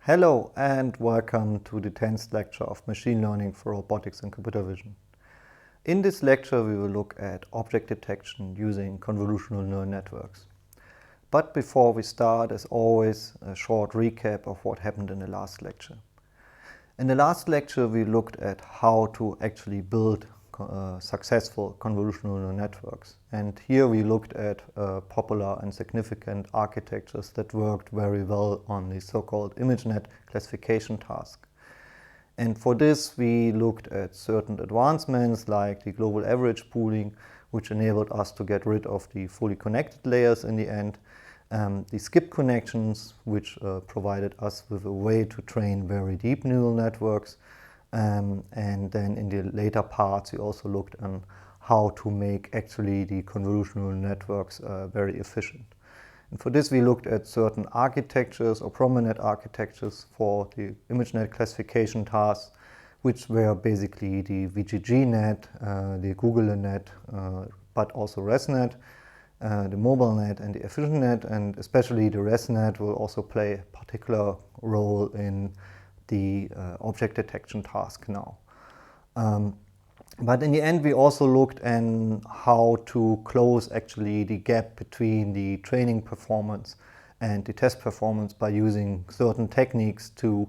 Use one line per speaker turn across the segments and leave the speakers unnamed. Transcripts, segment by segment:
Hello and welcome to the 10th lecture of Machine Learning for Robotics and Computer Vision. In this lecture we will look at object detection using convolutional neural networks. But before we start, as always, a short recap of what happened in the last lecture. In the last lecture we looked at how to actually build successful convolutional neural networks. And here we looked at popular and significant architectures that worked very well on the so-called ImageNet classification task. And for this we looked at certain advancements like the global average pooling, which enabled us to get rid of the fully connected layers in the end, the skip connections, which provided us with a way to train very deep neural networks. And then in the later parts we also looked on how to make actually the convolutional networks very efficient. And for this we looked at certain architectures or prominent architectures for the ImageNet classification tasks, which were basically the VGGNet, the GoogleNet, but also ResNet, the MobileNet and the EfficientDet, and especially the ResNet will also play a particular role in the object detection task now. But in the end we also looked at how to close actually the gap between the training performance and the test performance by using certain techniques to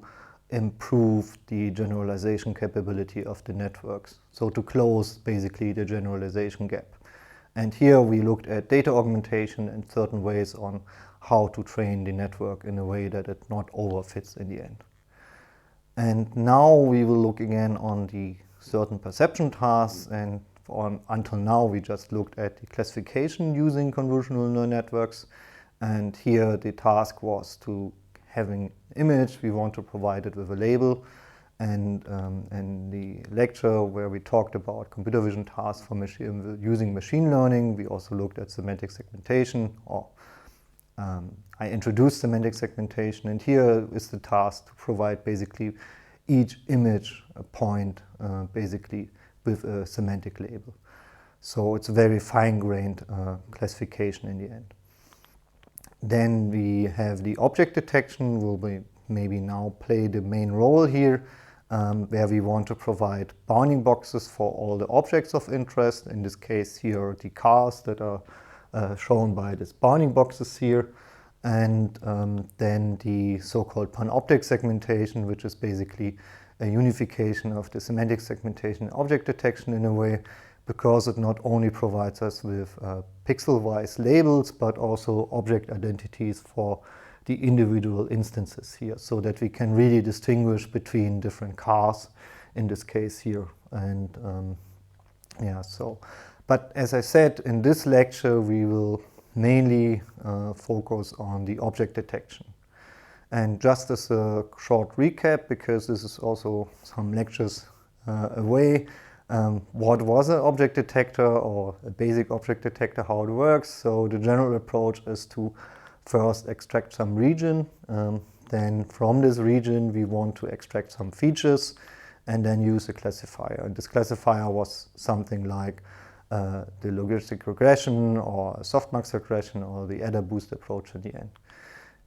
improve the generalization capability of the networks. So to close basically the generalization gap. And here we looked at data augmentation and certain ways on how to train the network in a way that it not overfits in the end. And now we will look again on the certain perception tasks, and until now we just looked at the classification using convolutional neural networks. And here the task was to having image, we want to provide it with a label. And in the lecture where we talked about computer vision tasks for using machine learning, we also looked at semantic segmentation, or I introduced semantic segmentation, and here is the task to provide basically each image point basically with a semantic label. So it's a very fine-grained classification in the end. Then we have the object detection, will maybe now play the main role here, where we want to provide bounding boxes for all the objects of interest. In this case here are the cars that are shown by these bounding boxes here. And then the so-called panoptic segmentation, which is basically a unification of the semantic segmentation and object detection in a way, because it not only provides us with pixel-wise labels, but also object identities for the individual instances here, so that we can really distinguish between different cars in this case here. And but as I said, in this lecture we will mainly focus on the object detection. And just as a short recap, because this is also some lectures away, what was an object detector or a basic object detector, how it works. So the general approach is to first extract some region, then from this region we want to extract some features and then use a classifier. And this classifier was something like the logistic regression or softmax regression or the adder boost approach in the end.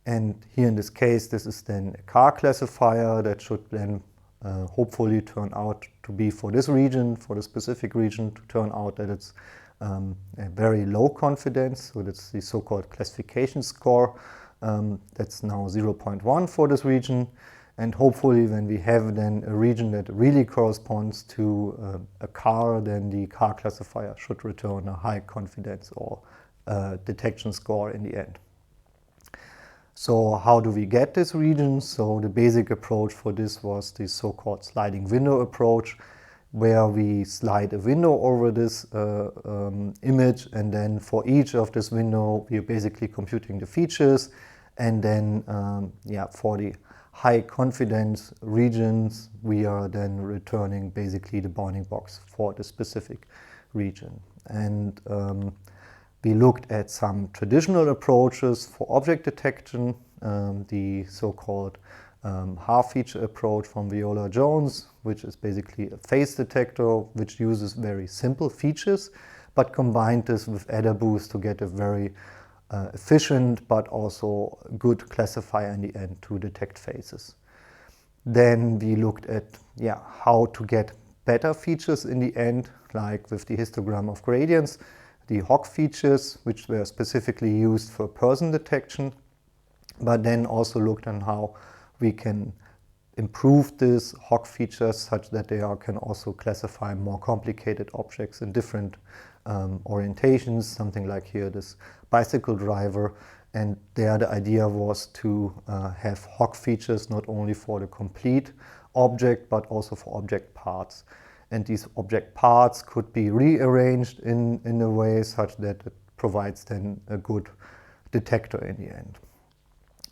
And here in this case this is then a car classifier that should then hopefully turn out to be for this region, for the specific region, to turn out that it's a very low confidence, so that's the so-called classification score. That's now 0.1 for this region, and hopefully when we have then a region that really corresponds to a car, then the car classifier should return a high confidence or detection score in the end. So how do we get this region? So the basic approach for this was the so-called sliding window approach, where we slide a window over this image, and then for each of this window we are basically computing the features, and then for the high confidence regions we are then returning basically the bounding box for the specific region. And we looked at some traditional approaches for object detection, the so-called half-feature approach from Viola-Jones, which is basically a face detector which uses very simple features, but combined this with adder boost to get a very efficient but also good classifier in the end to detect faces. Then we looked at how to get better features in the end, like with the histogram of gradients, the HOG features, which were specifically used for person detection, but then also looked on how we can improve these HOG features such that they can also classify more complicated objects in different orientations, something like here this bicycle driver. And there the idea was to have HOG features not only for the complete object but also for object parts. And these object parts could be rearranged in a way such that it provides then a good detector in the end.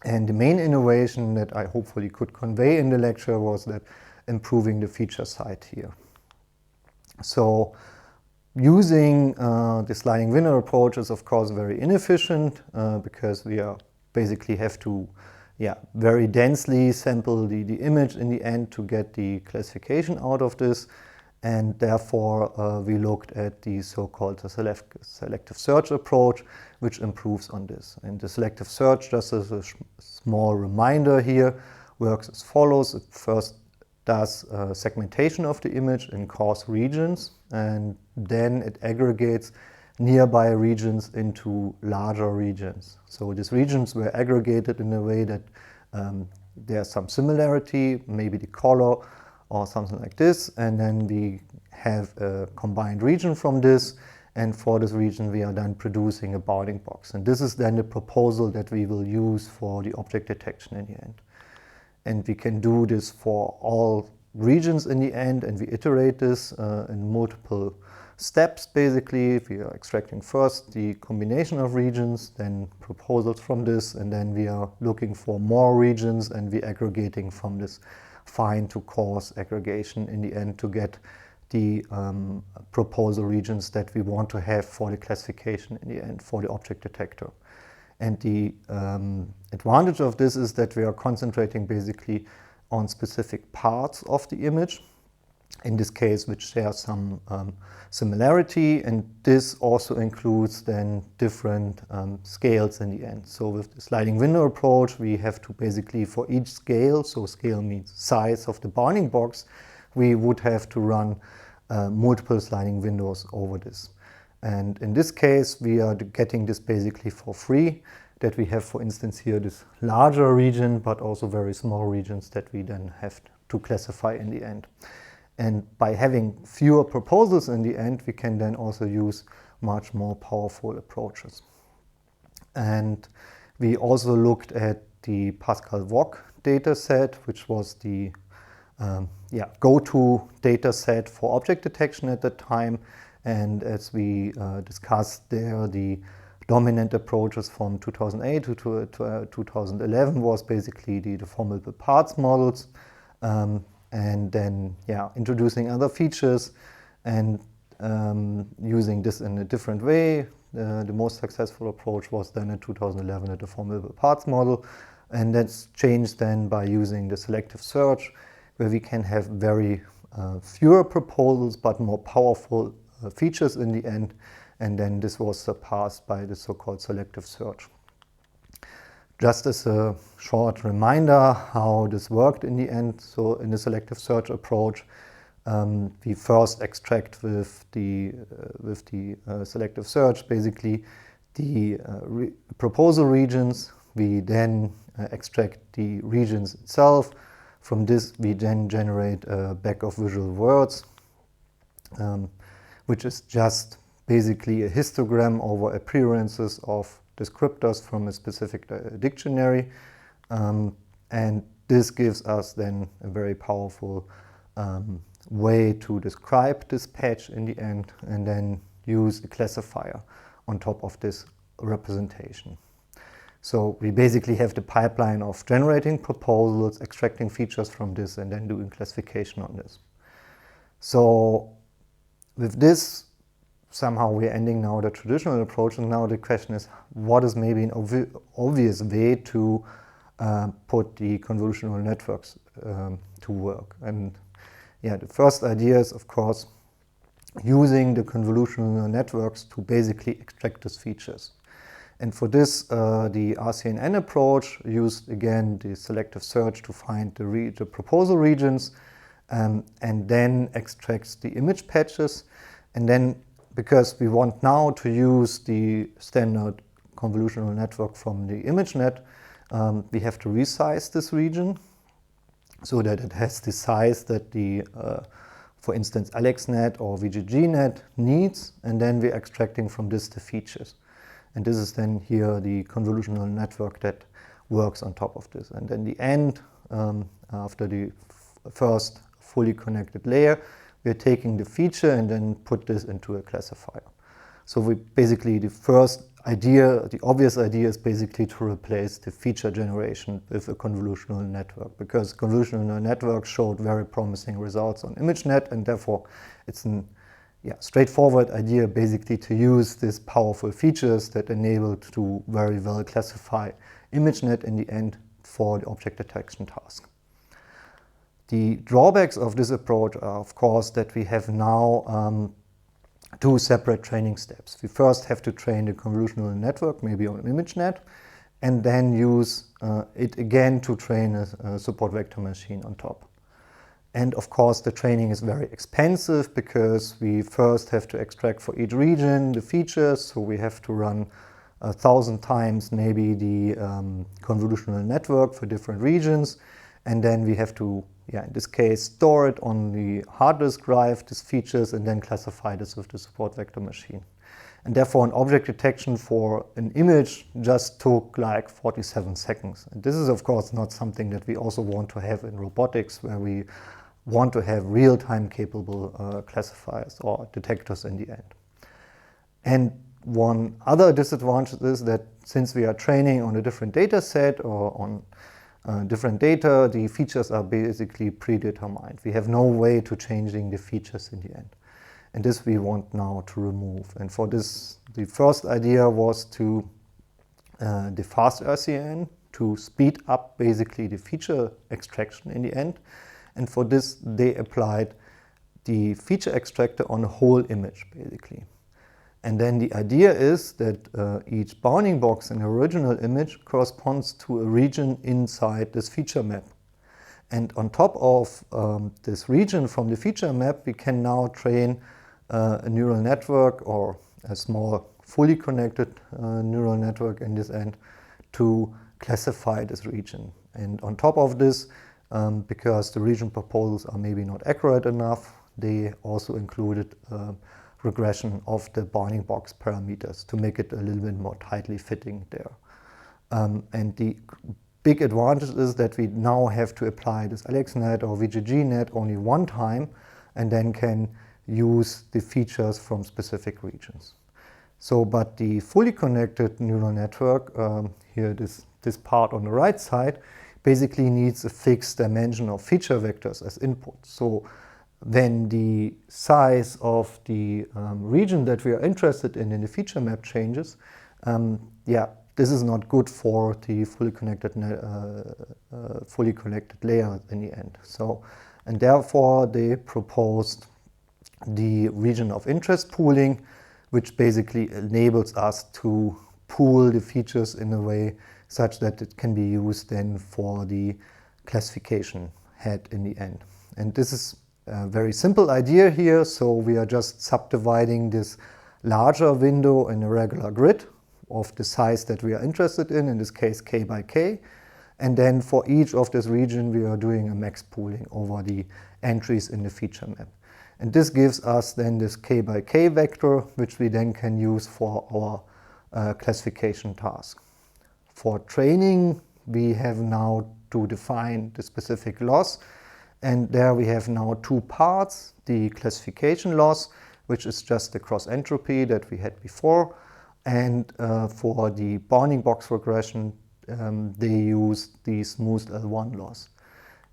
And the main innovation that I hopefully could convey in the lecture was that improving the feature side here. So using the sliding window approach is of course very inefficient because we basically have to very densely sample the image in the end to get the classification out of this. And therefore we looked at the so-called selective search approach, which improves on this. And the selective search, just as a small reminder here, works as follows. It first does segmentation of the image in coarse regions, and then it aggregates nearby regions into larger regions. So these regions were aggregated in a way that there's some similarity, maybe the color or something like this, and then we have a combined region from this, and for this region we are then producing a bounding box. And this is then the proposal that we will use for the object detection in the end. And we can do this for all regions in the end, and we iterate this in multiple steps basically. We are extracting first the combination of regions, then proposals from this, and then we are looking for more regions and we aggregating from this fine to coarse aggregation in the end to get the proposal regions that we want to have for the classification in the end for the object detector. And the advantage of this is that we are concentrating basically on specific parts of the image, in this case which share some similarity, and this also includes then different scales in the end. So with the sliding window approach we have to basically for each scale, so scale means size of the bounding box, we would have to run multiple sliding windows over this. And in this case we are getting this basically for free, that we have for instance here this larger region but also very small regions that we then have to classify in the end. And by having fewer proposals in the end we can then also use much more powerful approaches. And we also looked at the Pascal VOC data set, which was the go-to data set for object detection at the time. And as we discussed there, the dominant approaches from 2008 to 2011 was basically the deformable parts models, and then introducing other features and using this in a different way. The most successful approach was then in 2011 a deformable parts model, and that's changed then by using the selective search, where we can have very fewer proposals but more powerful features in the end, and then this was surpassed by the so-called selective search. Just as a short reminder how this worked in the end, so in the selective search approach we first extract with the selective search basically the proposal regions. We then extract the regions itself. From this we then generate a bag of visual words, which is just basically a histogram over appearances of descriptors from a specific dictionary, and this gives us then a very powerful way to describe this patch in the end, and then use a classifier on top of this representation. So we basically have the pipeline of generating proposals, extracting features from this, and then doing classification on this. So with this, somehow we're ending now the traditional approach, and now the question is, what is maybe an obvious way to put the convolutional networks to work? And the first idea is, of course, using the convolutional networks to basically extract these features. And for this, the R-CNN approach used again the selective search to find the proposal regions, and then extracts the image patches. And then, because we want now to use the standard convolutional network from the ImageNet, we have to resize this region so that it has the size that the, for instance, AlexNet or VGGNet needs, and then we're extracting from this the features. And this is then here the convolutional network that works on top of this. And then the end, after the first fully connected layer, we're taking the feature and then put this into a classifier. So we basically, the first idea, the obvious idea is basically to replace the feature generation with a convolutional network, because convolutional networks showed very promising results on ImageNet, and therefore it's an straightforward idea basically to use these powerful features that enable to very well classify ImageNet in the end for the object detection task. The drawbacks of this approach are, of course, that we have now two separate training steps. We first have to train the convolutional network, maybe on ImageNet, and then use it again to train a support vector machine on top. And of course, the training is very expensive because we first have to extract for each region the features, so we have to run 1,000 times maybe the convolutional network for different regions, and then we have to, in this case, store it on the hard disk drive, these features, and then classify this with the support vector machine. And therefore, an object detection for an image just took like 47 seconds. And this is, of course, not something that we also want to have in robotics, where we want to have real-time capable classifiers or detectors in the end. And one other disadvantage is that since we are training on a different data set or on different data, the features are basically predetermined. We have no way to changing the features in the end. And this we want now to remove. And for this, the first idea was to the fast R-CNN to speed up basically the feature extraction in the end. And for this, they applied the feature extractor on a whole image, basically. And then the idea is that each bounding box in the original image corresponds to a region inside this feature map. And on top of this region from the feature map, we can now train a neural network or a small fully connected neural network in this end to classify this region. And on top of this, because the region proposals are maybe not accurate enough, they also included regression of the bounding box parameters to make it a little bit more tightly fitting there. And the big advantage is that we now have to apply this AlexNet or VGGNet only one time, and then can use the features from specific regions. So, but the fully connected neural network, here this part on the right side, basically needs a fixed dimension of feature vectors as input. So when the size of the region that we are interested in the feature map changes, this is not good for the fully connected layer in the end. So, and therefore they proposed the region of interest pooling, which basically enables us to pool the features in a way such that it can be used then for the classification head in the end. And this is a very simple idea here. So we are just subdividing this larger window in a regular grid of the size that we are interested in this case k by k. And then for each of this region, we are doing a max pooling over the entries in the feature map. And this gives us then this k by k vector, which we then can use for our classification task. For training, we have now to define the specific loss. And there we have now two parts, the classification loss, which is just the cross entropy that we had before. And for the bounding box regression, they use the smooth L1 loss.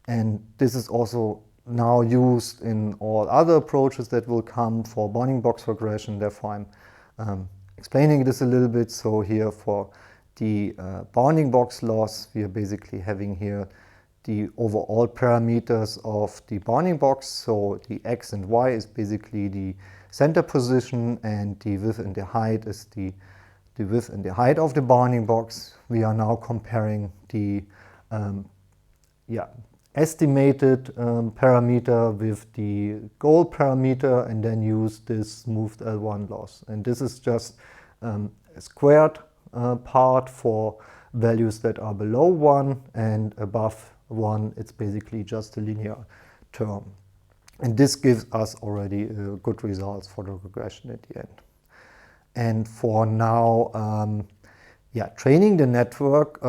And this is also now used in all other approaches that will come for bounding box regression. Therefore, I'm explaining this a little bit. So here for the bounding box loss, we are basically having here the overall parameters of the bounding box. So the x and y is basically the center position, and the width and the height is the the width and the height of the bounding box. We are now comparing the estimated parameter with the goal parameter, and then use this smoothed L1 loss. And this is just a squared part for values that are below 1, and above 1 it's basically just a linear term. And this gives us already good results for the regression at the end. And for now, training the network,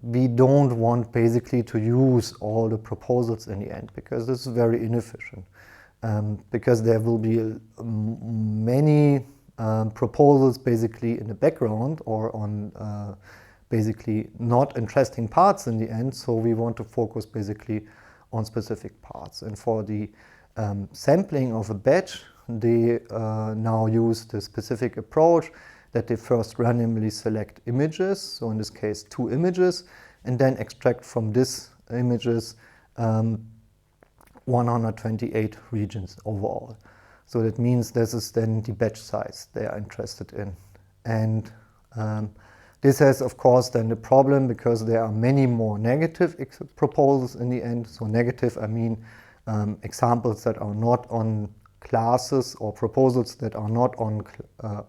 we don't want basically to use all the proposals in the end, because this is very inefficient. Because there will be many proposals basically in the background or on basically not interesting parts in the end, so we want to focus basically on specific parts. And for the sampling of a batch, they now use the specific approach that they first randomly select images, so in this case 2 images, and then extract from these images 128 regions overall. So that means this is then the batch size they are interested in. And this has of course then the problem, because there are many more negative proposals in the end. So negative, I mean examples that are not on classes, or proposals that are not on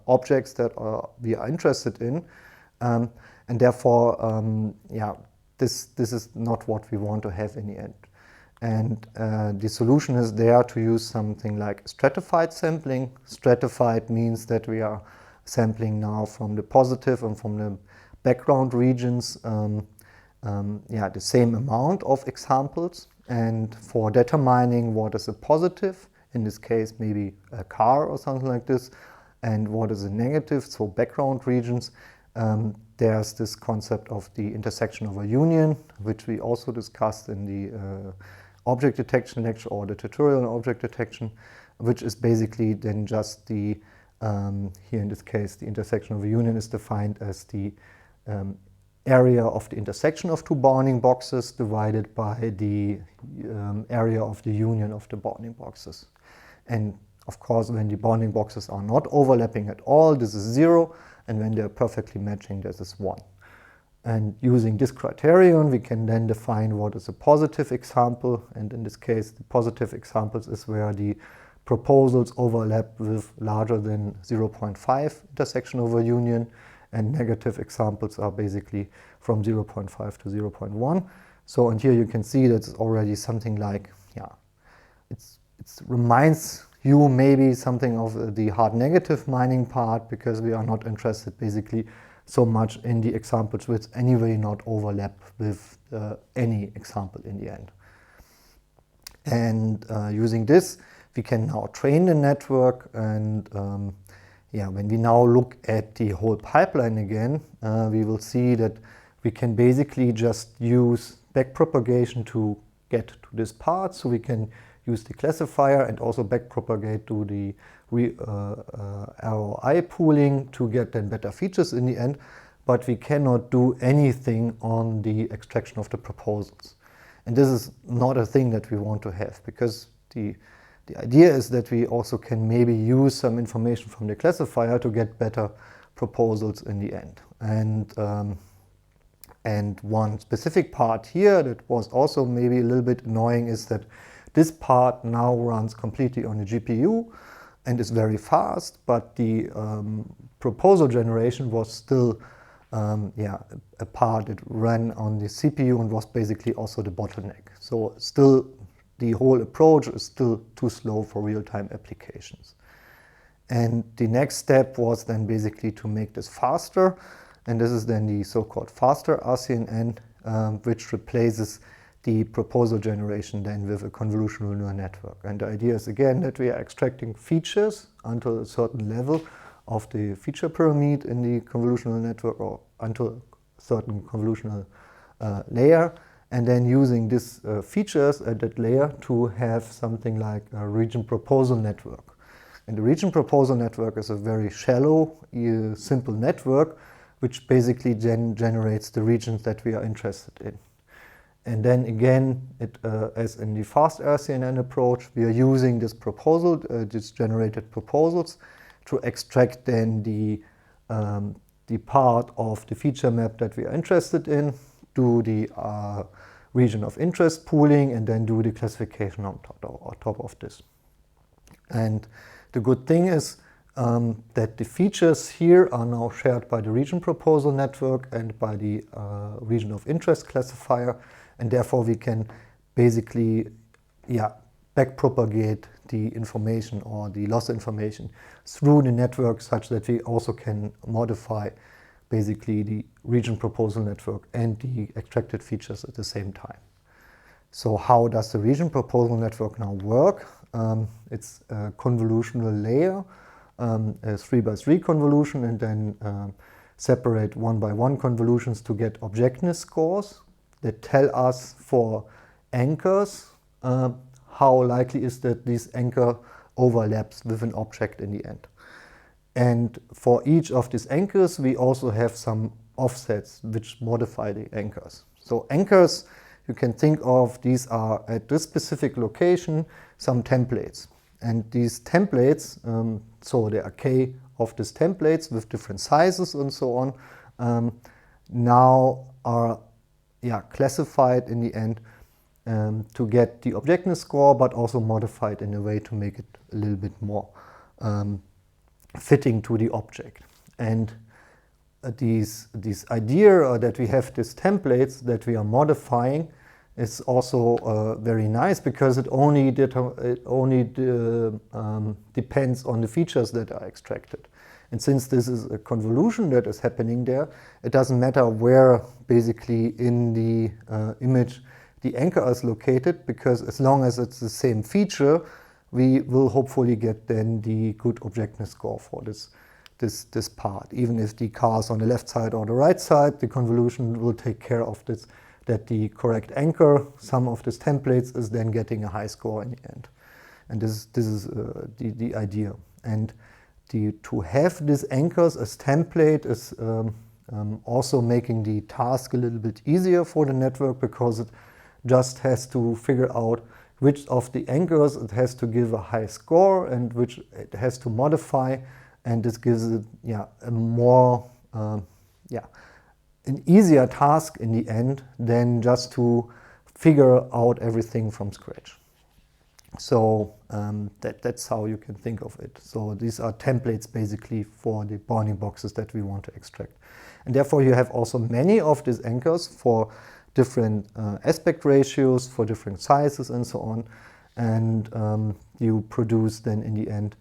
objects that we are interested in, and therefore this is not what we want to have in the end. And the solution is there to use something like stratified sampling. Stratified means that we are sampling now from the positive and from the background regions the same amount of examples, and for determining what is a positive, in this case maybe a car or something like this, and what is a negative, so background regions, there's this concept of the intersection of a union, which we also discussed in the object detection lecture, or the tutorial on object detection, which is basically then just the, here in this case, the intersection of a union is defined as the area of the intersection of 2 bounding boxes divided by the area of the union of the bounding boxes. And of course, when the bounding boxes are not overlapping at all, this is 0, and when they are perfectly matching, this is 1. And using this criterion, we can then define what is a positive example, and in this case, the positive examples is where the proposals overlap with larger than 0.5 intersection over union, and negative examples are basically from 0.5 to 0.1. So, and here you can see that it's already something like, it reminds you maybe something of the hard negative mining part, because we are not interested basically so much in the examples which anyway not overlap with any example in the end. And using this, we can now train the network, and when we now look at the whole pipeline again, we will see that we can basically just use backpropagation to get to this part. So we can use the classifier and also backpropagate to the ROI pooling to get then better features in the end, but we cannot do anything on the extraction of the proposals. And this is not a thing that we want to have, because the idea is that we also can maybe use some information from the classifier to get better proposals in the end. And one specific part here that was also maybe a little bit annoying is that this part now runs completely on the GPU and is very fast, but the proposal generation was still a part that ran on the CPU and was basically also the bottleneck. So still the whole approach is still too slow for real-time applications. And the next step was then basically to make this faster, and this is then the so-called faster R-CNN, which replaces the proposal generation then with a convolutional neural network. And the idea is again that we are extracting features until a certain level of the feature pyramid in the convolutional network, or until a certain convolutional layer, and then using these features at that layer to have something like a region proposal network. And the region proposal network is a very shallow, simple network, which basically generates the regions that we are interested in. And then again, as in the fast R-CNN approach, we are using this proposal, these generated proposals, to extract then the the part of the feature map that we are interested in, do the region of interest pooling, and then do the classification on top of this. And the good thing is that the features here are now shared by the region proposal network and by the region of interest classifier, and therefore we can basically backpropagate the information or the loss information through the network such that we also can modify basically the region proposal network and the extracted features at the same time. So how does the region proposal network now work? It's a convolutional layer, a 3x3 convolution, and then separate 1x1 convolutions to get objectness scores that tell us for anchors how likely is that this anchor overlaps with an object in the end. And for each of these anchors, we also have some offsets which modify the anchors. So anchors, you can think of, these are at this specific location some templates. And these templates, so there are k of these templates with different sizes and so on, now are classified in the end to get the objectness score, but also modified in a way to make it a little bit more fitting to the object. And this idea that we have these templates that we are modifying is also very nice, because it only depends on the features that are extracted. And since this is a convolution that is happening there, it doesn't matter where basically in the image the anchor is located, because as long as it's the same feature, we will hopefully get then the good objectness score for this part. Even if the car is on the left side or the right side, the convolution will take care of this, that the correct anchor, some of these templates, is then getting a high score in the end. And this is the idea. And to have these anchors as template is also making the task a little bit easier for the network, because it just has to figure out which of the anchors it has to give a high score and which it has to modify, and this gives it a more an easier task in the end than just to figure out everything from scratch. So that's how you can think of it. So these are templates basically for the bounding boxes that we want to extract. And therefore you have also many of these anchors for different aspect ratios, for different sizes and so on. And you produce then in the end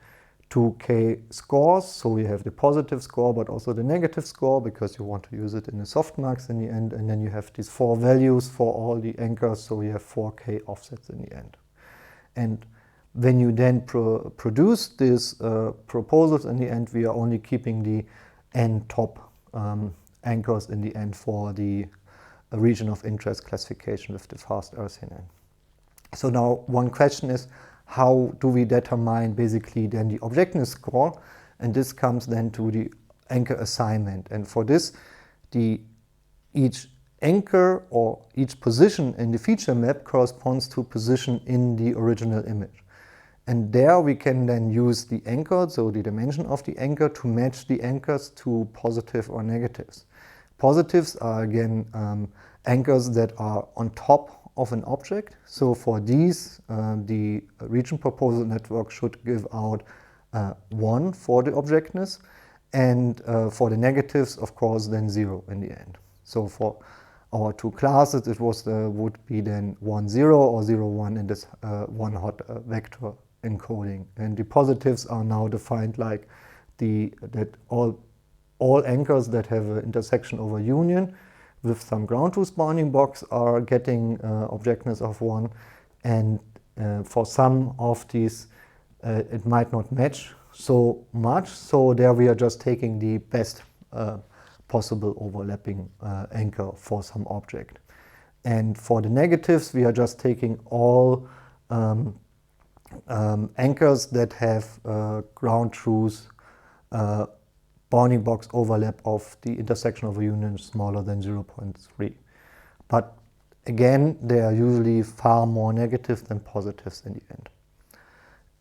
2k scores. So you have the positive score but also the negative score, because you want to use it in the softmax in the end. And then you have these 4 values for all the anchors, so you have 4k offsets in the end. And when you then produce these proposals in the end, we are only keeping the n top anchors in the end for the region of interest classification with the fast R-CNN. So now one question is, how do we determine basically then the objectness score? And this comes then to the anchor assignment. And for this, each anchor or each position in the feature map corresponds to position in the original image. And there we can then use the anchor, so the dimension of the anchor, to match the anchors to positive or negatives. Positives are again anchors that are on top of an object. So for these, the region proposal network should give out 1 for the objectness, and for the negatives, of course, then 0 in the end. So for our 2 classes, it would be then 1, 0 or 0, 1 in this one hot vector encoding. And the positives are now defined like that all anchors that have an intersection over union with some ground truth bounding box are getting objectness of 1, and for some of these it might not match so much, so there we are just taking the best possible overlapping anchor for some object. And for the negatives, we are just taking all anchors that have ground truth bounding box overlap of the intersection of a union smaller than 0.3. But again, they are usually far more negatives than positives in the end.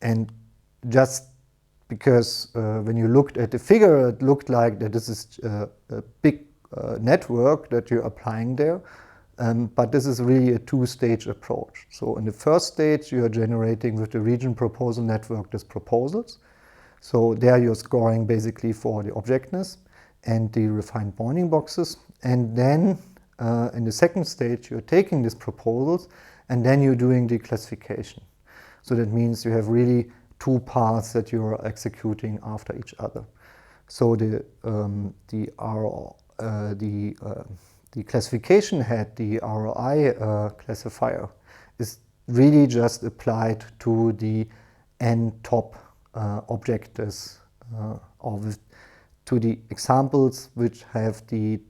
And just because when you looked at the figure, it looked like that this is a big network that you're applying there. But this is really a two-stage approach. So in the first stage, you are generating with the region proposal network these proposals. So there you're scoring basically for the objectness and the refined bounding boxes. And then in the second stage, you're taking these proposals and then you're doing the classification. So that means you have really two paths that you're executing after each other. So the classification head, the ROI classifier, is really just applied to the n top objectives to the examples which have the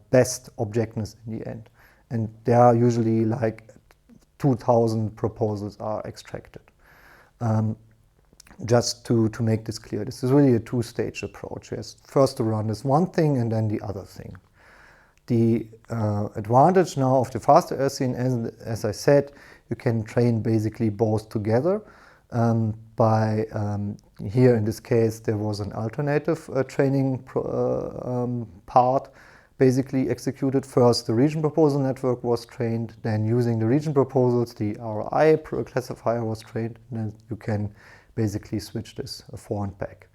best objectness in the end. And there are usually like 2,000 proposals are extracted. Just to make this clear, this is really a two-stage approach. Yes, first to run this one thing and then the other thing. The advantage now of the faster R-CNN, as I said, you can train basically both together. Here in this case, there was an alternative training part basically executed. First, the region proposal network was trained, then using the region proposals, the ROI classifier was trained, and then you can basically switch this forward and back.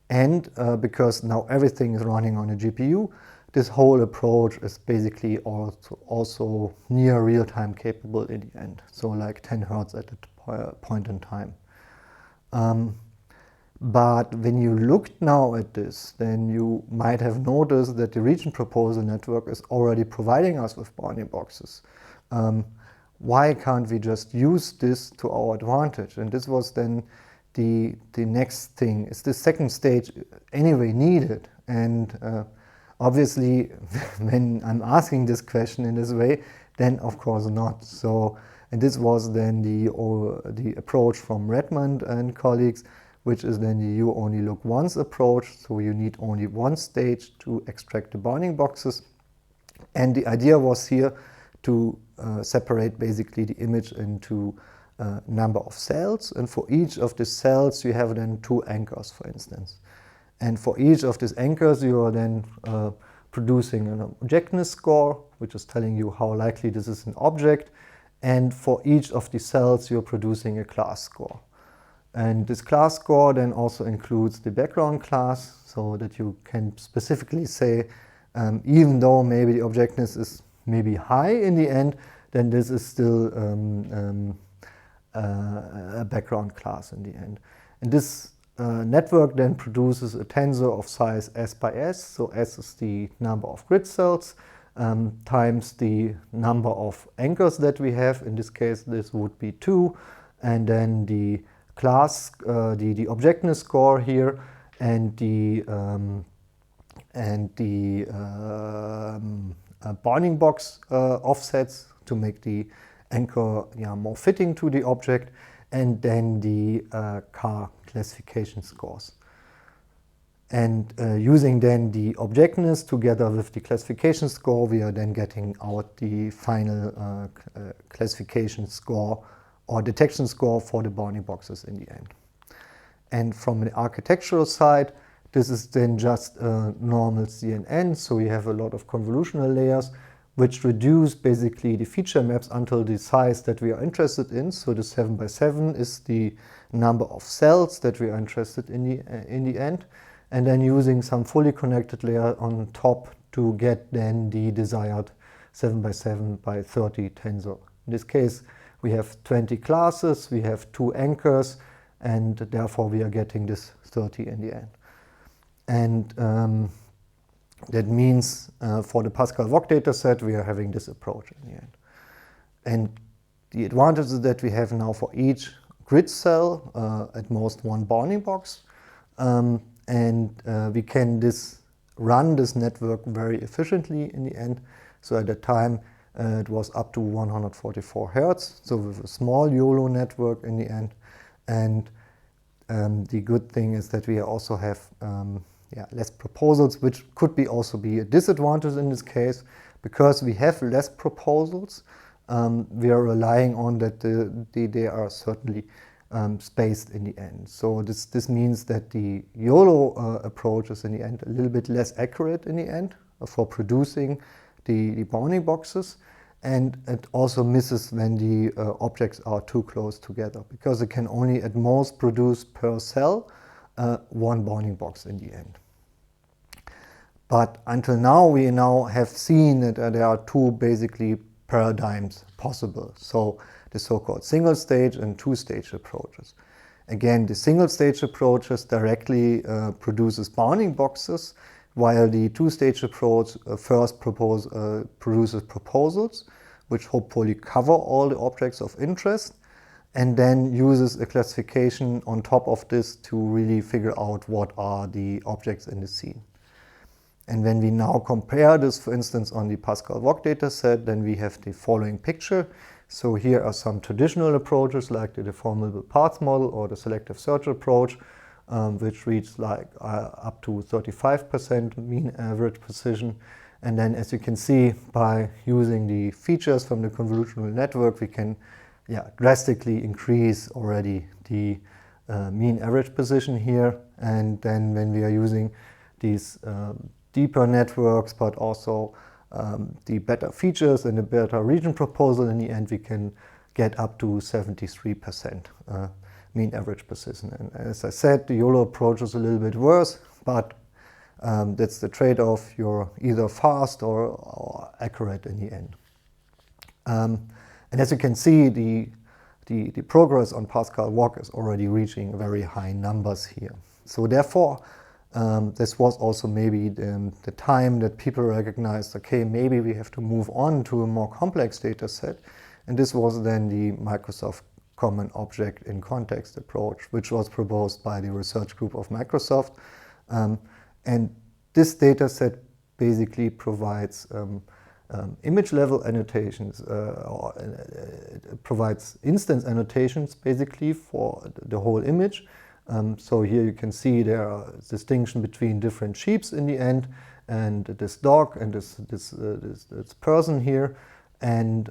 And because now everything is running on a GPU, this whole approach is basically also near real-time capable in the end. So like 10 Hertz at a point in time. But when you look now at this, then you might have noticed that the region proposal network is already providing us with bounding boxes. Why can't we just use this to our advantage? And this was then the next thing. Is the second stage anyway needed? And obviously, when I'm asking this question in this way, then of course not. So, and this was then the approach from Redmond and colleagues, which is then the you only look once approach. So you need only one stage to extract the bounding boxes. And the idea was here to separate basically the image into number of cells. And for each of the cells, you have then two anchors, for instance. And for each of these anchors, you are then producing an objectness score, which is telling you how likely this is an object. And for each of the cells, you're producing a class score. And this class score then also includes the background class, so that you can specifically say, even though maybe the objectness is maybe high in the end, then this is still a background class in the end. And this network then produces a tensor of size S by S, so S is the number of grid cells, times the number of anchors that we have. In this case, this would be 2, and then the class, the objectness score here, and the bounding box offsets to make the anchor more fitting to the object, and then the car classification scores. And using then the objectness together with the classification score, we are then getting out the final classification score or detection score for the bounding boxes in the end. And from the architectural side, this is then just a normal CNN, so we have a lot of convolutional layers which reduce basically the feature maps until the size that we are interested in. So the 7 by 7 is the number of cells that we are interested in the end, and then using some fully connected layer on top to get then the desired 7 by 7 by 30 tensor. In this case, we have 20 classes, we have 2 anchors, and therefore we are getting this 30 in the end. And that means for the Pascal VOC dataset, we are having this approach in the end. And the advantages that we have now for each grid cell, at most one bounding box, and we can run this network very efficiently in the end. So at that time, it was up to 144 Hertz, so with a small YOLO network in the end. And the good thing is that we also have less proposals, which could also be a disadvantage in this case. Because we have less proposals, we are relying on that they are certainly spaced in the end. So this means that the YOLO approach is in the end a little bit less accurate in the end for producing the bounding boxes, and it also misses when the objects are too close together, because it can only at most produce per cell one bounding box in the end. But until now, we have seen that there are two basically paradigms possible. So the so-called single-stage and two-stage approaches. Again, the single-stage approaches directly produces bounding boxes, while the two-stage approach first produces proposals, which hopefully cover all the objects of interest, and then uses a classification on top of this to really figure out what are the objects in the scene. And when we now compare this, for instance, on the Pascal VOC dataset, then we have the following picture. So here are some traditional approaches like the deformable parts model or the selective search approach, which reaches like up to 35% mean average precision. And then, as you can see, by using the features from the convolutional network, we can drastically increase already the mean average precision here. And then when we are using these deeper networks, but also the better features and the better region proposal, in the end we can get up to 73% mean average precision. And as I said, the YOLO approach is a little bit worse, but that's the trade-off. You're either fast or accurate in the end. And as you can see, the progress on Pascal VOC is already reaching very high numbers here. So therefore, this was also maybe the time that people recognized, okay, maybe we have to move on to a more complex data set. And this was then the Microsoft Common Object in Context approach, which was proposed by the research group of Microsoft. And this data set basically provides image level annotations, provides instance annotations basically for the whole image. So here you can see there are distinction between different sheeps in the end, and this dog and this person here. And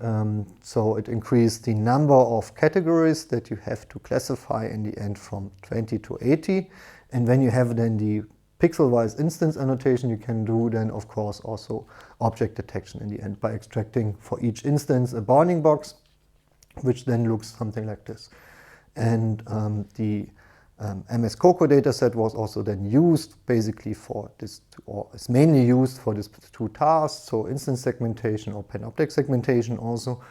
so it increased the number of categories that you have to classify in the end from 20 to 80. And when you have then the pixel-wise instance annotation, you can do then, of course, also object detection in the end by extracting for each instance a bounding box, which then looks something like this. And the MS COCO dataset was also then used basically for this, or is mainly used for these two tasks, so instance segmentation or panoptic segmentation also,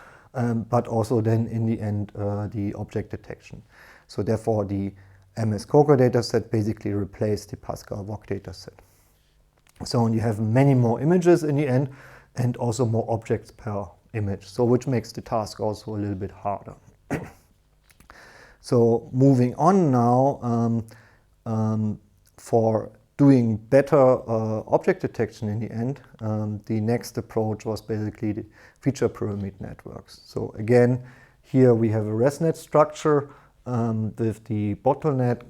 but also then in the end the object detection. So therefore the MS COCO dataset basically replaced the Pascal VOC dataset. So you have many more images in the end and also more objects per image, so which makes the task also a little bit harder. So moving on now, for doing better object detection in the end, the next approach was basically the feature pyramid networks. So again, here we have a ResNet structure with the bottleneck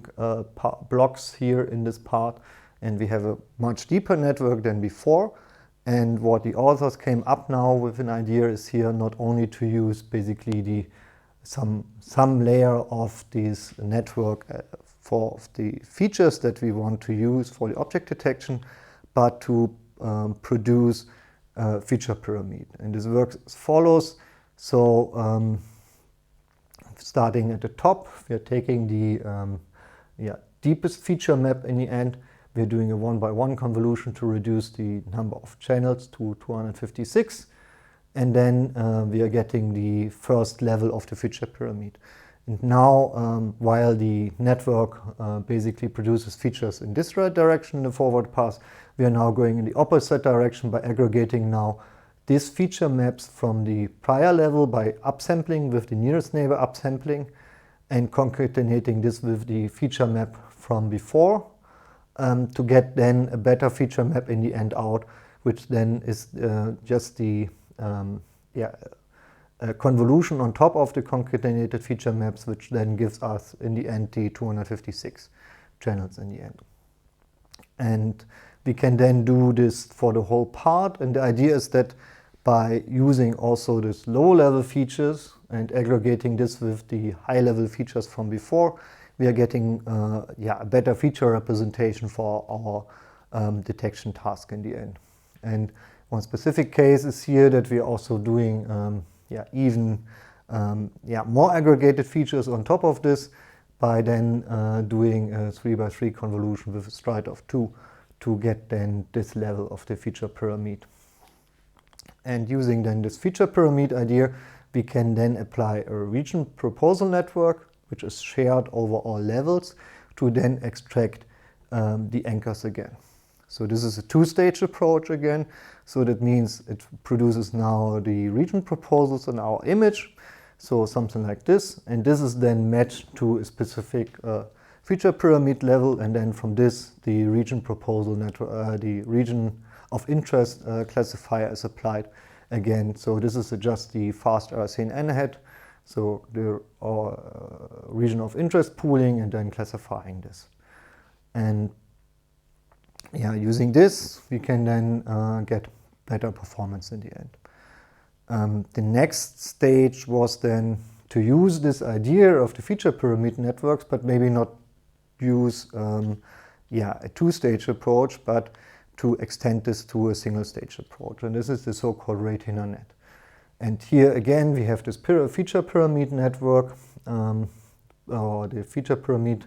blocks here in this part, and we have a much deeper network than before. And what the authors came up now with an idea is here not only to use basically some layer of this network for the features that we want to use for the object detection, but to produce a feature pyramid. And this works as follows. So starting at the top, we are taking the deepest feature map in the end. We're doing a one-by-one convolution to reduce the number of channels to 256. And then we are getting the first level of the feature pyramid. And now, while the network basically produces features in this right direction, the forward pass, we are now going in the opposite direction by aggregating now these feature maps from the prior level by upsampling with the nearest neighbor upsampling, and concatenating this with the feature map from before to get then a better feature map in the end out, which then is just the a convolution on top of the concatenated feature maps, which then gives us in the end the 256 channels in the end. And we can then do this for the whole part, and the idea is that by using also this low-level features and aggregating this with the high-level features from before, we are getting a better feature representation for our detection task in the end. And one specific case is here that we are also doing even more aggregated features on top of this by then doing a 3x3 convolution with a stride of 2 to get then this level of the feature pyramid. And using then this feature pyramid idea, we can then apply a region proposal network, which is shared over all levels, to then extract the anchors again. So this is a two-stage approach again. So that means it produces now the region proposals in our image. So something like this. And this is then matched to a specific feature pyramid level. And then from this, the region proposal network, the region of interest classifier is applied again. So this is just the fast R-CNN head. So the region of interest pooling and then classifying this. And using this, we can then get better performance in the end. The next stage was then to use this idea of the feature pyramid networks, but maybe not use a two-stage approach, but to extend this to a single-stage approach. And this is the so-called RetinaNet. And here again, we have this feature pyramid network, or the feature pyramid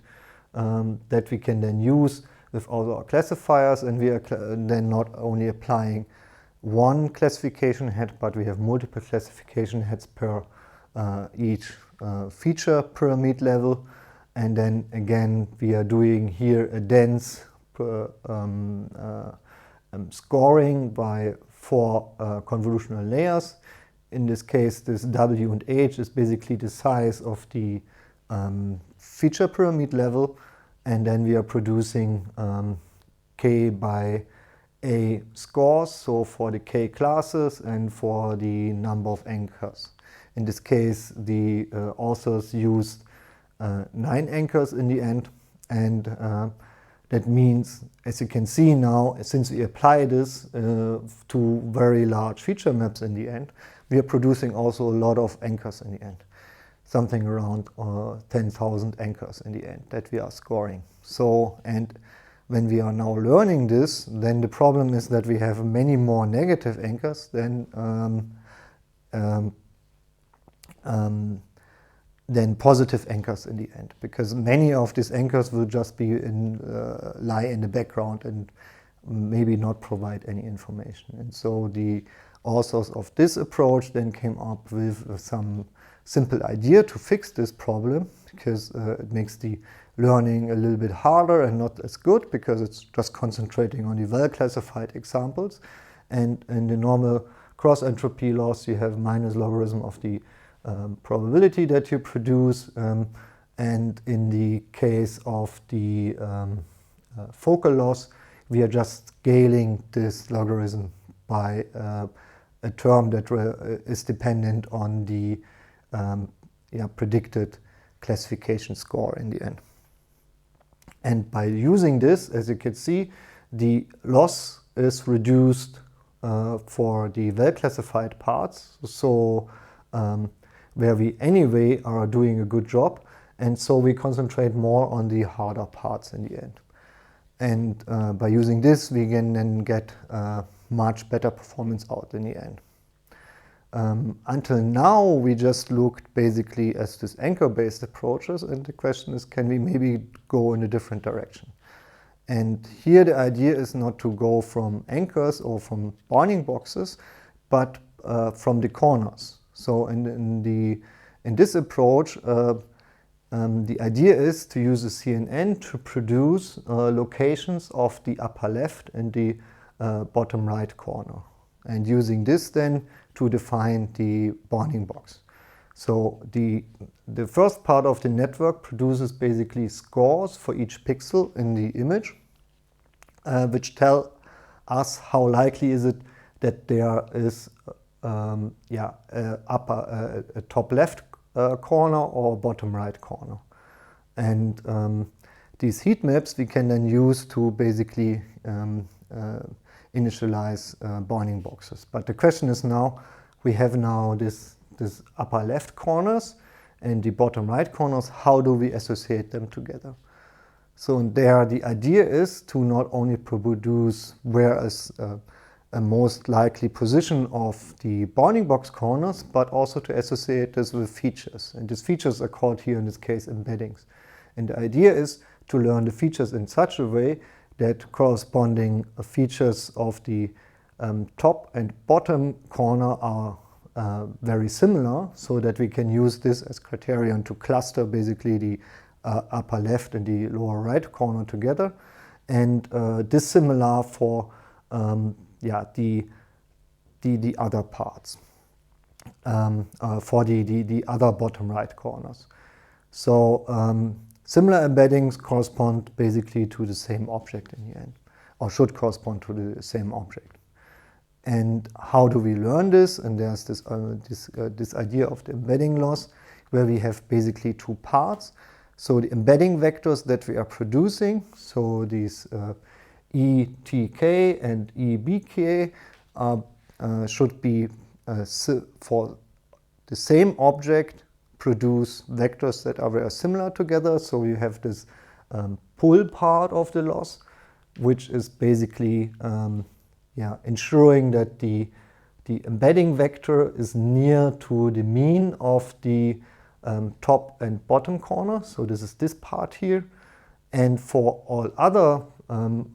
that we can then use with all our classifiers, and we are then not only applying one classification head, but we have multiple classification heads per each feature pyramid level. And then again, we are doing here a dense scoring by 4 convolutional layers. In this case, this W and H is basically the size of the feature pyramid level. And then we are producing K by A scores, so for the K classes and for the number of anchors. In this case, the authors used 9 anchors in the end. And that means, as you can see now, since we apply this to very large feature maps in the end, we are producing also a lot of anchors in the end. Something around 10,000 anchors in the end that we are scoring. So, and when we are now learning this, then the problem is that we have many more negative anchors than positive anchors in the end, because many of these anchors will just be lie in the background and maybe not provide any information. And so the authors of this approach then came up with some simple idea to fix this problem, because it makes the learning a little bit harder and not as good, because it's just concentrating on the well-classified examples. And in the normal cross-entropy loss, you have minus logarithm of the probability that you produce. And in the case of the focal loss, we are just scaling this logarithm by a term that is dependent on the predicted classification score in the end. And by using this, as you can see, the loss is reduced for the well-classified parts, so where we anyway are doing a good job, and so we concentrate more on the harder parts in the end. And by using this, we can then get much better performance out in the end. Until now, we just looked basically as this anchor-based approaches, and the question is, can we maybe go in a different direction? And here the idea is not to go from anchors or from bounding boxes, but from the corners. So in this approach, the idea is to use a CNN to produce locations of the upper left and the bottom right corner, and using this then to define the bounding box. So the first part of the network produces basically scores for each pixel in the image, which tell us how likely is it that there is a top left corner or bottom right corner. And these heat maps we can then use to basically initialize bounding boxes. But the question is now, we have now this upper left corners and the bottom right corners. How do we associate them together? So there the idea is to not only produce where is a most likely position of the bounding box corners, but also to associate this with features. And these features are called here in this case embeddings. And the idea is to learn the features in such a way that corresponding features of the top and bottom corner are very similar, so that we can use this as criterion to cluster basically the upper left and the lower right corner together, and dissimilar for the other parts, for the other bottom right corners. So similar embeddings correspond basically to the same object in the end, or should correspond to the same object. And how do we learn this? And there's this idea of the embedding loss, where we have basically two parts. So the embedding vectors that we are producing, so these ETK and EBK should be for the same object produce vectors that are very similar together. So you have this pull part of the loss, which is basically ensuring that the embedding vector is near to the mean of the top and bottom corner. So this is this part here. And for all other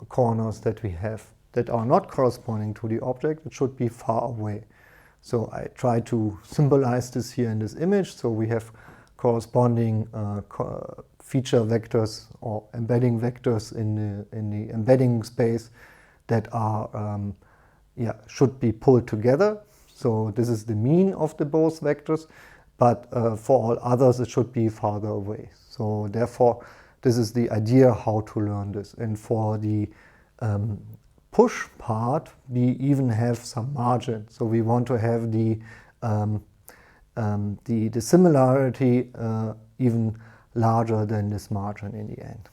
corners that we have that are not corresponding to the object, it should be far away. So I try to symbolize this here in this image. So we have corresponding feature vectors or embedding vectors in the embedding space that are should be pulled together. So this is the mean of the both vectors, but for all others it should be farther away. So therefore this is the idea how to learn this. And for the push part, we even have some margin. So we want to have the similarity even larger than this margin in the end,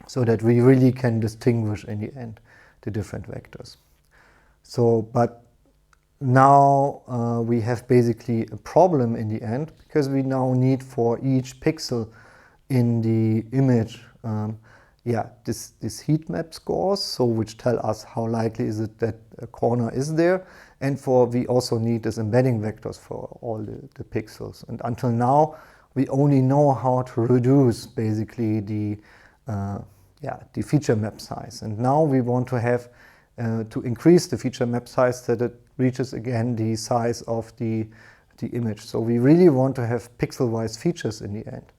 so that we really can distinguish in the end the different vectors. So, but now we have basically a problem in the end, because we now need for each pixel in the image this heat map scores, so which tell us how likely is it that a corner is there, and we also need this embedding vectors for all the pixels. And until now we only know how to reduce basically the feature map size, and now we want to have to increase the feature map size that it reaches again the size of the image. So we really want to have pixel-wise features in the end.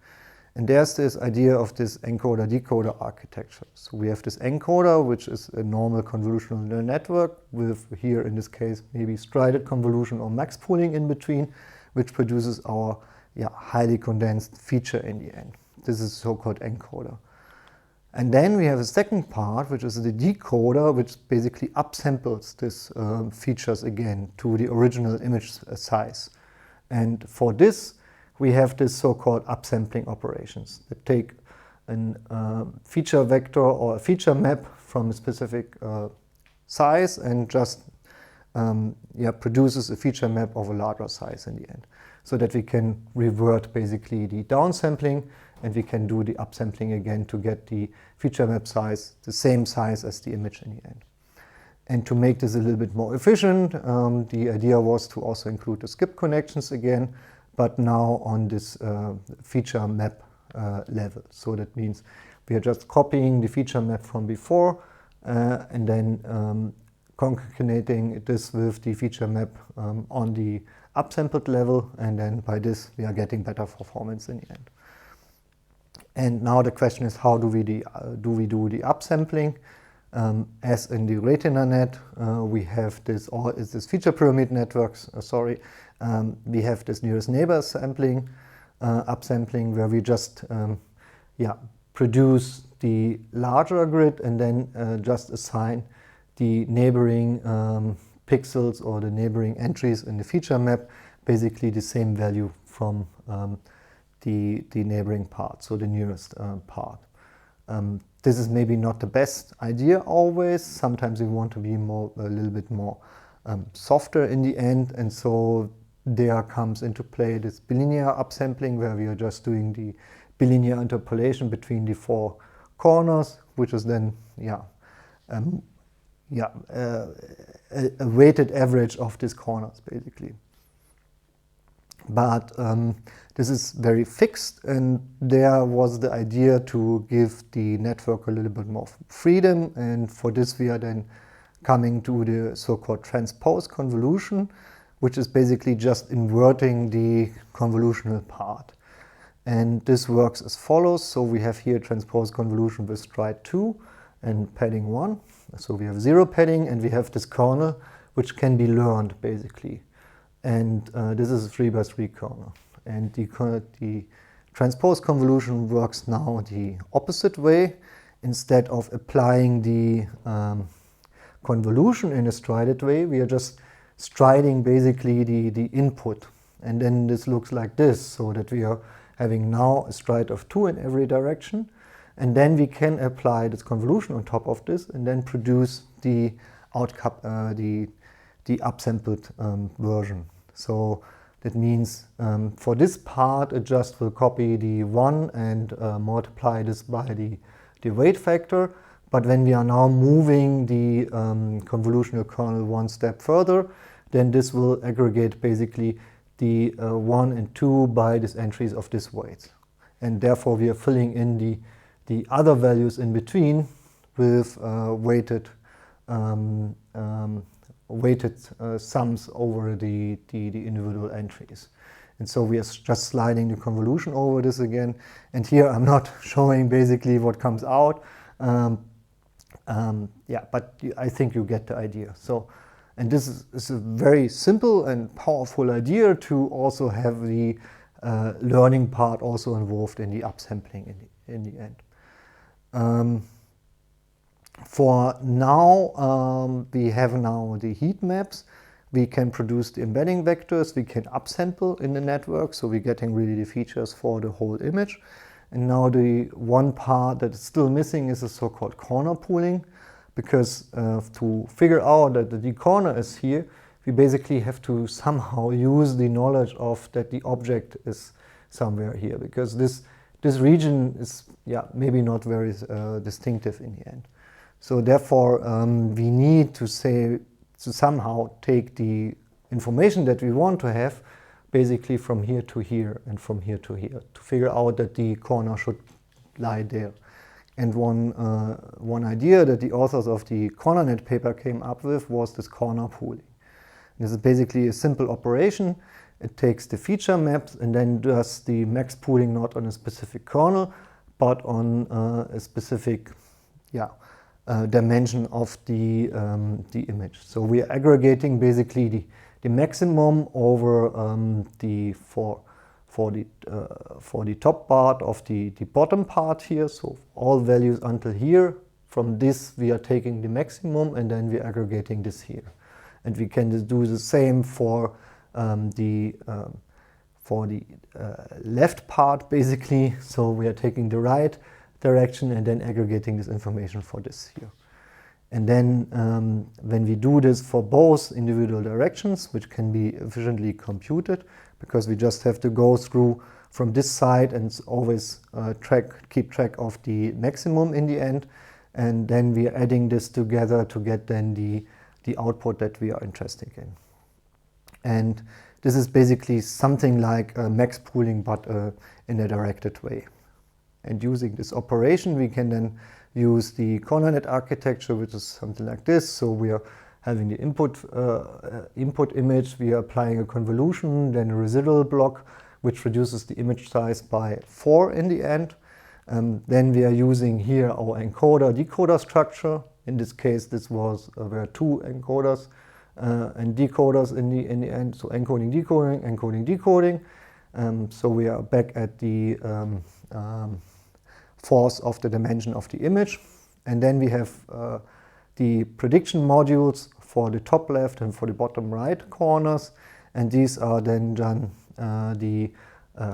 And there's this idea of this encoder-decoder architecture. So we have this encoder, which is a normal convolutional neural network with, here in this case, maybe strided convolution or max pooling in between, which produces our highly condensed feature in the end. This is so-called encoder. And then we have a second part, which is the decoder, which basically upsamples these features again to the original image size. And for this, we have this so-called upsampling operations that take a feature vector or a feature map from a specific size and just produces a feature map of a larger size in the end, so that we can revert basically the downsampling, and we can do the upsampling again to get the feature map size the same size as the image in the end. And to make this a little bit more efficient, the idea was to also include the skip connections again, but now on this feature map level. So that means we are just copying the feature map from before and then concatenating this with the feature map on the upsampled level, and then by this we are getting better performance in the end. And now the question is, how do we do the upsampling? As in the RetinaNet, we have this, or is this feature pyramid networks, we have this nearest neighbor sampling, upsampling, where we just produce the larger grid and then just assign the neighboring pixels or the neighboring entries in the feature map basically the same value from the neighboring part, so the nearest part. this is maybe not the best idea always. Sometimes we want to be a little bit more softer in the end, and so there comes into play this bilinear upsampling, where we are just doing the bilinear interpolation between the 4 corners, which is then a weighted average of these corners basically. But this is very fixed, and there was the idea to give the network a little bit more freedom, and for this we are then coming to the so-called transpose convolution, which is basically just inverting the convolutional part. And this works as follows. So we have here transpose convolution with stride 2 and padding 1. So we have 0 padding, and we have this kernel which can be learned basically. And this is a 3x3 kernel. And the transpose convolution works now the opposite way. Instead of applying the convolution in a strided way, we are just striding basically the input. And then this looks like this, so that we are having now a stride of 2 in every direction. And then we can apply this convolution on top of this and then produce the outcome, the upsampled version. So that means for this part, it just will copy the 1 and multiply this by the weight factor. But when we are now moving the convolutional kernel one step further, then this will aggregate basically the 1 and 2 by these entries of this weights. And therefore we are filling in the other values in between with weighted sums over the individual entries. And so we are just sliding the convolution over this again. And here I'm not showing basically what comes out. But I think you get the idea. So, and this is a very simple and powerful idea to also have the learning part also involved in the upsampling in the end. For now, we have now the heat maps. We can produce the embedding vectors. We can upsample in the network, so we're getting really the features for the whole image. And now the one part that is still missing is the so-called corner pooling, because to figure out that the corner is here, we basically have to somehow use the knowledge of that the object is somewhere here, because this region is maybe not very distinctive in the end. So therefore we need to somehow take the information that we want to have basically from here to here and from here to here to figure out that the corner should lie there. And one idea that the authors of the CenterNet paper came up with was this corner pooling. This is basically a simple operation. It takes the feature maps and then does the max pooling not on a specific kernel, but on a specific dimension of the image. So we are aggregating basically the maximum over for the top part of the bottom part here. So all values until here. From this we are taking the maximum and then we are aggregating this here. And we can just do the same for the left part basically. So we are taking the right direction and then aggregating this information for this here. And then when we do this for both individual directions, which can be efficiently computed, because we just have to go through from this side and always keep track of the maximum in the end, and then we are adding this together to get then the output that we are interested in. And this is basically something like max pooling, but in a directed way. And using this operation, we can then use the CenterNet architecture, which is something like this. So we are having the input image, we are applying a convolution, then a residual block, which reduces the image size by 4 in the end. Then we are using here our encoder-decoder structure. In this case, this were 2 encoders and decoders in the end. So encoding, decoding, encoding, decoding. So we are back at the force of the dimension of the image. And then we have the prediction modules for the top left and for the bottom right corners. And these are then done the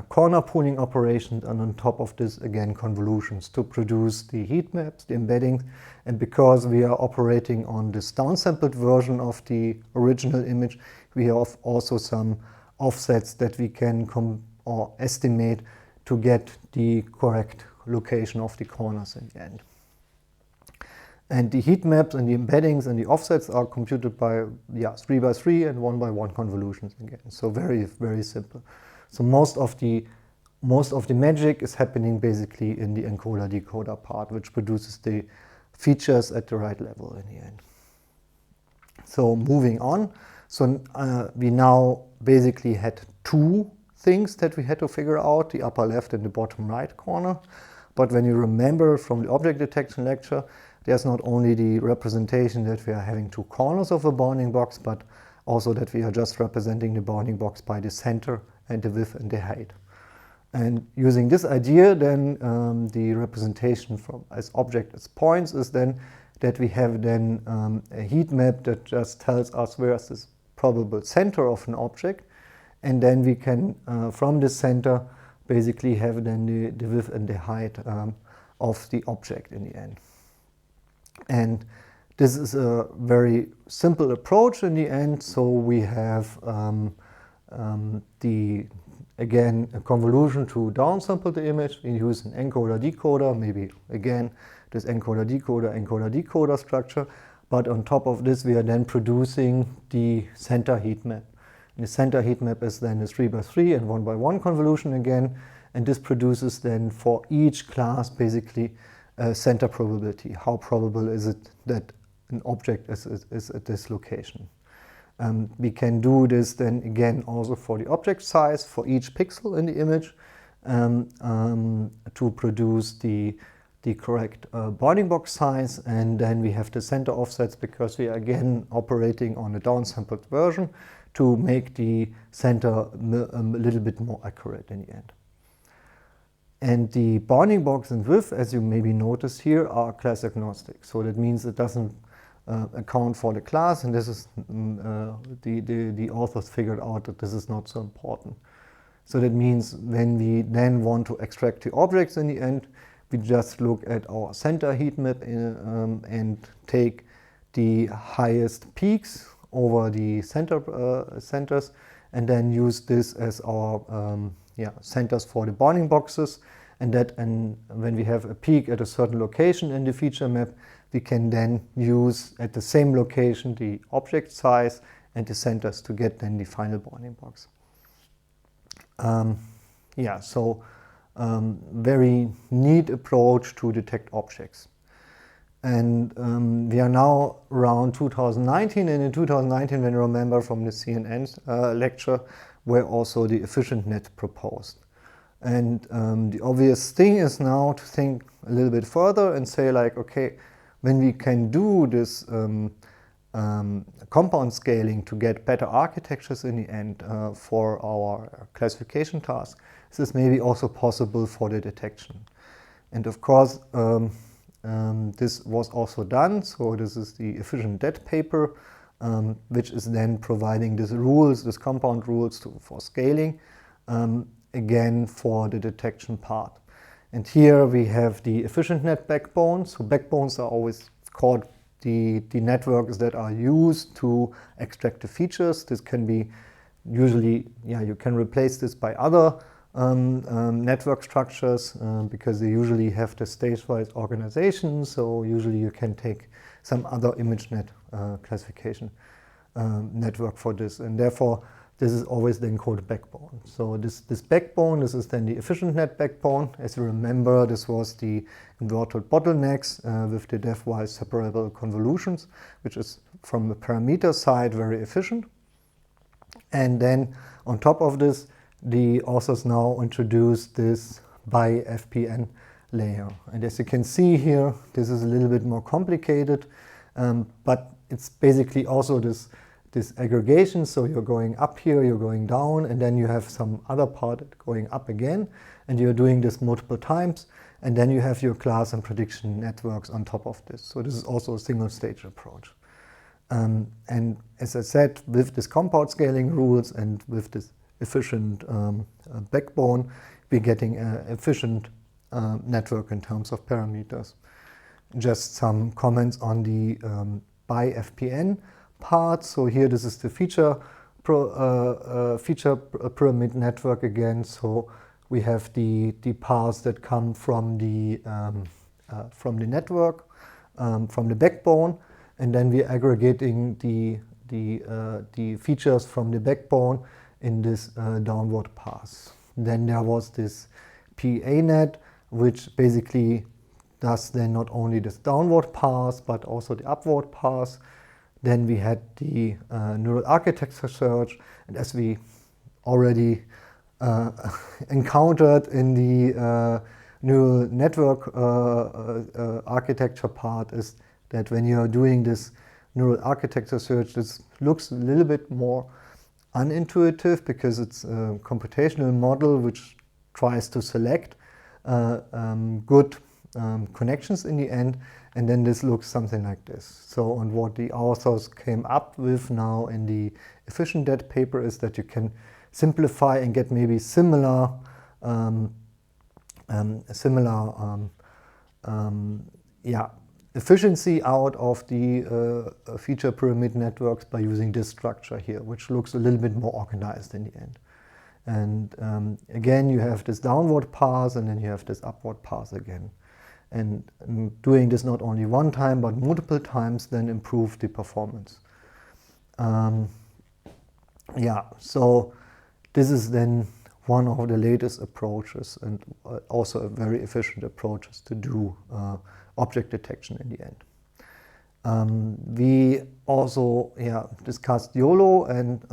corner pruning operations, and on top of this again convolutions to produce the heat maps, the embeddings. And because we are operating on this downsampled version of the original image, we have also some offsets that we can estimate to get the correct location of the corners in the end. And the heat maps and the embeddings and the offsets are computed by 3x3 and 1x1 convolutions again. So very, very simple. So most of the magic is happening basically in the encoder-decoder part, which produces the features at the right level in the end. So moving on. So we now basically had two things that we had to figure out, the upper left and the bottom right corner. But when you remember from the object detection lecture, there's not only the representation that we are having two corners of a bounding box, but also that we are just representing the bounding box by the center and the width and the height. And using this idea, then the representation as object as points is then that we have then a heat map that just tells us where is this probable center of an object. And then we can, from the center, basically have then the width and the height of the object in the end. And this is a very simple approach in the end. So we have again, a convolution to downsample the image. We use an encoder-decoder, maybe again this encoder-decoder structure. But on top of this, we are then producing the center heat map. And the center heat map is then a 3x3 and 1x1 convolution again. And this produces then for each class basically a center probability. How probable is it that an object is at this location? We can do this then again also for the object size for each pixel in the image to produce the correct bounding box size. And then we have the center offsets because we are again operating on a downsampled version to make the center a little bit more accurate in the end. And the bounding box and width, as you maybe notice here, are class agnostic. So that means it doesn't account for the class, and this is the authors figured out that this is not so important. So that means when we then want to extract the objects in the end, we just look at our center heat map and take the highest peaks over the centers, and then use this as our centers for the bounding boxes. And when we have a peak at a certain location in the feature map, we can then use at the same location the object size and the centers to get then the final bounding box. Very neat approach to detect objects. And we are now around 2019, and in 2019, when you remember from the CNN lecture, where also the EfficientDet proposed. And the obvious thing is now to think a little bit further and say like, okay, when we can do this compound scaling to get better architectures in the end for our classification task, this is maybe also possible for the detection. And of course, this was also done. So this is the EfficientDet paper, which is then providing these rules, these compound rules for scaling, again for the detection part. And here we have the EfficientNet backbone. So backbones are always called the networks that are used to extract the features. This can be usually, you can replace this by other network structures because they usually have the stage-wise organization. So usually you can take some other ImageNet classification network for this, and therefore this is always then called a backbone. So this backbone, this is then the EfficientNet backbone. As you remember, this was the inverted bottlenecks with the depth-wise separable convolutions, which is from the parameter side very efficient. And then on top of this, the authors now introduced this BiFPN layer. And as you can see here, this is a little bit more complicated, but it's basically also this aggregation. So you're going up here, you're going down, and then you have some other part going up again, and you're doing this multiple times, and then you have your class and prediction networks on top of this. So this is also a single stage approach. And as I said, with this compound scaling rules and with this efficient backbone, we're getting an efficient network in terms of parameters. Just some comments on the BiFPN part. So here this is the feature pyramid network again. So we have the paths that come from the network, from the backbone, and then we're aggregating the features from the backbone in this downward path. Then there was this PANet, which basically does then not only this downward path but also the upward path. Then we had the neural architecture search, and as we already encountered in the neural network architecture part, is that when you are doing this neural architecture search, this looks a little bit more unintuitive because it's a computational model which tries to select good connections in the end, and then this looks something like this. So, and what the authors came up with now in the EfficientDet paper is that you can simplify and get maybe similar efficiency out of the feature pyramid networks by using this structure here, which looks a little bit more organized in the end. And again, you have this downward path, and then you have this upward path again. And doing this not only one time, but multiple times, then improve the performance. So this is then one of the latest approaches, and also a very efficient approaches to do object detection in the end. We also discussed YOLO, and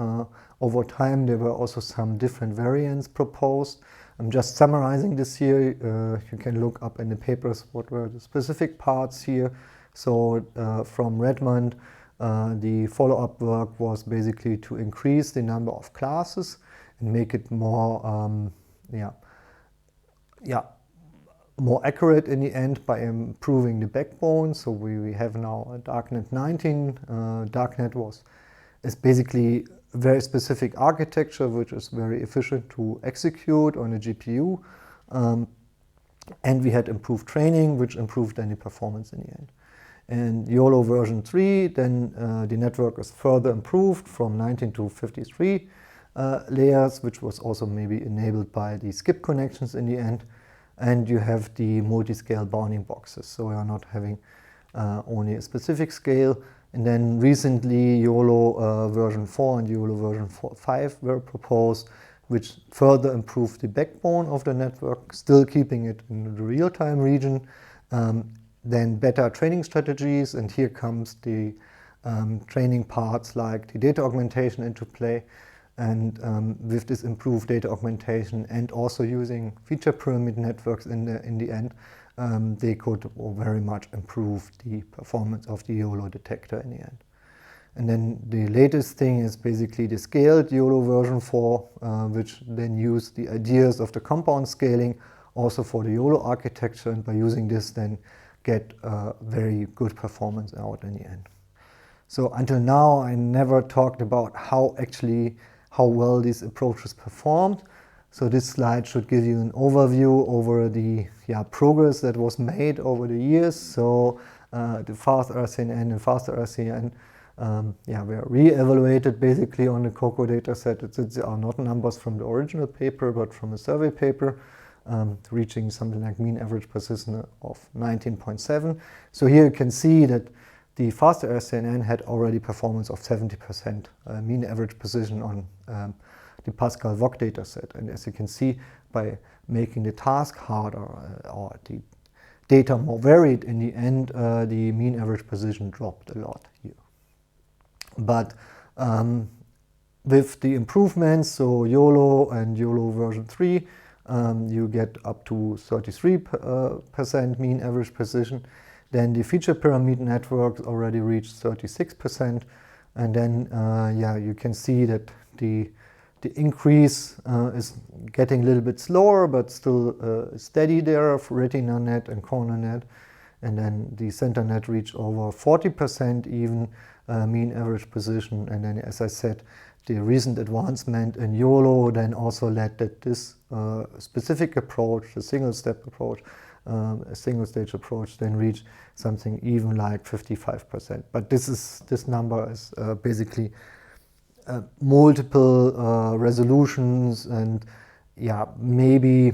over time there were also some different variants proposed. I'm just summarizing this here. You can look up in the papers what were the specific parts here. So from Redmond, the follow-up work was basically to increase the number of classes and make it more more accurate in the end by improving the backbone. So we have now a DarkNet 19. DarkNet is basically a very specific architecture which is very efficient to execute on a GPU. And we had improved training, which improved any performance in the end. And YOLO version 3, then the network is further improved from 19 to 53 layers, which was also maybe enabled by the skip connections in the end. And you have the multi-scale bounding boxes, so we are not having only a specific scale. And then recently YOLO version 4 and YOLO version 5 were proposed, which further improved the backbone of the network, still keeping it in the real-time region. Then better training strategies, and here comes the training parts like the data augmentation into play. And with this improved data augmentation and also using feature pyramid networks in the end, they could very much improve the performance of the YOLO detector in the end. And then the latest thing is basically the scaled YOLO version 4, which then used the ideas of the compound scaling also for the YOLO architecture, and by using this then get very good performance out in the end. So until now I never talked about how well these approaches performed. So this slide should give you an overview over the progress that was made over the years. So the fast R-CNN and faster R-CNN were re-evaluated basically on the COCO dataset. These are not numbers from the original paper, but from a survey paper, reaching something like mean average precision of 19.7. So here you can see that the faster R-CNN had already performance of 70% mean average precision on the Pascal VOC dataset. And as you can see, by making the task harder or the data more varied in the end, the mean average precision dropped a lot here. But with the improvements, so YOLO and YOLO version 3, you get up to 33% mean average precision. Then the feature pyramid networks already reached 36%. And then, you can see that the increase is getting a little bit slower, but still steady there for RetinaNet and ConnerNet. And then the CenterNet reached over 40% even mean average precision. And then, as I said, the recent advancement in YOLO then also led that this specific approach, the single-step approach, a single-stage approach, then reached something even like 55%. But this number is basically multiple resolutions, and maybe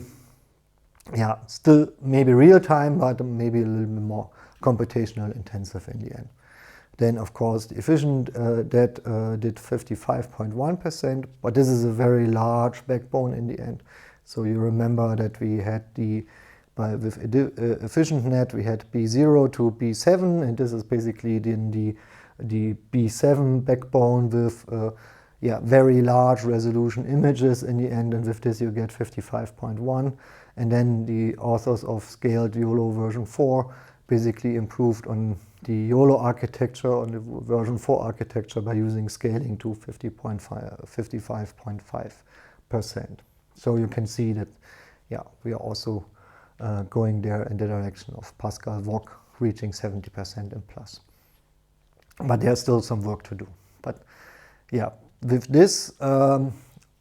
still maybe real time, but maybe a little bit more computational intensive in the end. Then of course the EfficientDet did 55.1%, but this is a very large backbone in the end. So you remember that we had with EfficientNet we had B0 to B7, and this is basically the B7 backbone with very large resolution images in the end, and with this you get 55.1. And then the authors of scaled YOLO version 4 basically improved on the YOLO architecture, on the version 4 architecture, by using scaling to 55.5%. So you can see that, we are also going there in the direction of Pascal VOC reaching 70% and plus. But there's still some work to do. But with this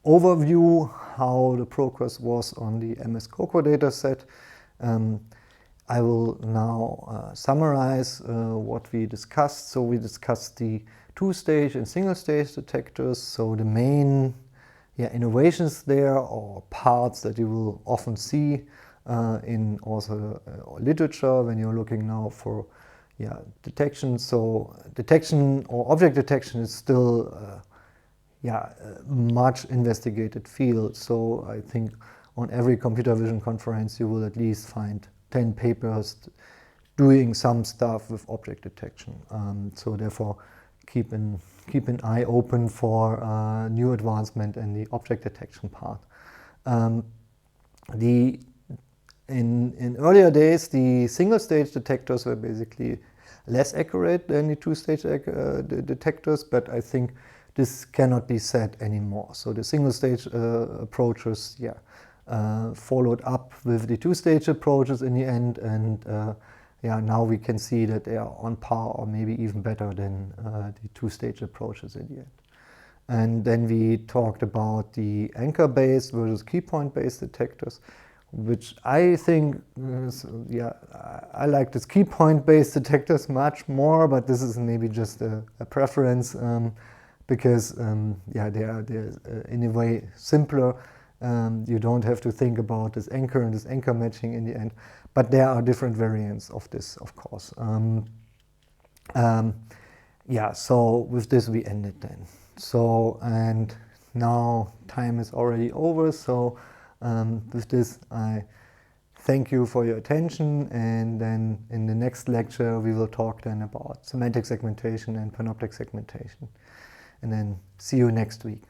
overview, how the progress was on the MS COCO data set, I will now summarize what we discussed. So we discussed the two-stage and single-stage detectors. So the main innovations there, or parts that you will often see in also literature when you're looking now for detection. So detection or object detection is still much investigated field. So I think on every computer vision conference you will at least find 10 papers doing some stuff with object detection. So therefore keep an eye open for new advancement in the object detection part. In earlier days, the single-stage detectors were basically less accurate than the two-stage detectors, but I think this cannot be said anymore. So the single-stage approaches, followed up with the two-stage approaches in the end, and now we can see that they are on par or maybe even better than the two-stage approaches in the end. And then we talked about the anchor-based versus key-point-based detectors, which I think, I like this key-point-based detectors much more, but this is maybe just a preference, because they are in a way simpler. You don't have to think about this anchor and this anchor matching in the end, but there are different variants of this, of course. So with this we ended then. So, and now time is already over, so with this I thank you for your attention, and then in the next lecture we will talk then about semantic segmentation and panoptic segmentation. And then see you next week.